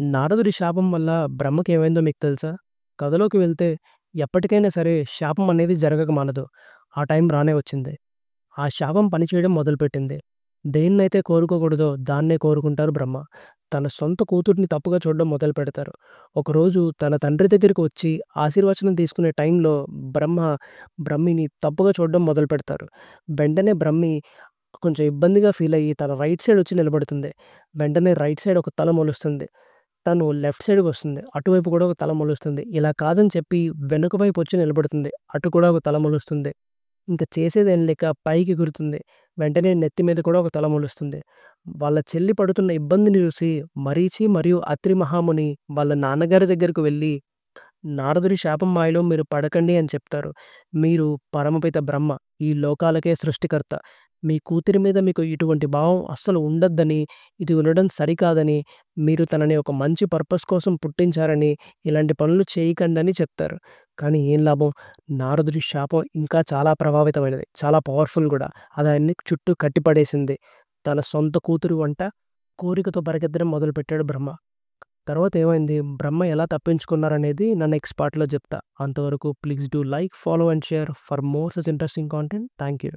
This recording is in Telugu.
నారదుడి శాపం వల్ల బ్రహ్మకేమైందో మీకు తెలుసా? కథలోకి వెళ్తే ఎప్పటికైనా సరే శాపం అనేది జరగక మానదు. ఆ టైం రానే వచ్చింది. ఆ శాపం పనిచేయడం మొదలుపెట్టింది. దేన్నైతే కోరుకోకూడదో దాన్నే కోరుకుంటారు బ్రహ్మ. తన సొంత కూతుర్ని తప్పుగా చూడడం మొదలుపెడతారు. ఒకరోజు తన తండ్రి దగ్గరికి వచ్చి ఆశీర్వచనం తీసుకునే టైంలో బ్రహ్మ బ్రహ్మిని తప్పుగా చూడడం మొదలుపెడతారు. వెంటనే బ్రహ్మి కొంచెం ఇబ్బందిగా ఫీలయ్యి తన రైట్ సైడ్ వచ్చి నిలబడుతుంది. వెంటనే రైట్ సైడ్ ఒక తల మొలుస్తుంది. తను లెఫ్ట్ సైడ్‌కొస్తుంది. అటువైపు కూడా ఒక తల మొలుస్తుంది. ఇలా కాదని చెప్పి వెనుక వైపు వచ్చి నిలబడుతుంది. అటు కూడా ఒక తల మొలుస్తుంది. ఇంక చేసేదేం లేక పైకెగురుతుంది. వెంటనే నెత్తి మీద కూడా ఒక తల మొలుస్తుంది. వాళ్ళ చెల్లి పడుతున్న ఇబ్బందిని చూసి మరీచి మరియు అత్రి మహాముని వాళ్ళ నాన్నగారి దగ్గరకు వెళ్లి, "నారదుడి శాపం మాయలో మీరు పడకండి" అని చెప్తారు. "మీరు పరమపిత బ్రహ్మ. ఈ లోకాలకే సృష్టికర్త. మీ కూతురి మీద మీకు ఇటువంటి భావం అస్సలు ఉండొద్దని, ఇది ఉండడం సరికాదని, మీరు తనని ఒక మంచి పర్పస్ కోసం పుట్టించారని, ఇలాంటి పనులు చేయకండని" చెప్తారు. కానీ ఏం లాభం? నారదుడి శాపం ఇంకా చాలా ప్రభావితమైనది. చాలా పవర్‌ఫుల్ గూడా. అది ఆయన్ని చుట్టూ కట్టిపడేసింది. తన సొంత కూతురు వంట కోరికతో పరిగెత్తడం మొదలుపెట్టాడు బ్రహ్మ. తర్వాత ఏమైంది? బ్రహ్మ ఎలా తప్పించుకున్నారనేది నా నెక్స్ట్ పార్ట్‌లో చెప్తా. అంతవరకు please do like, follow and share for more such interesting content. Thank you.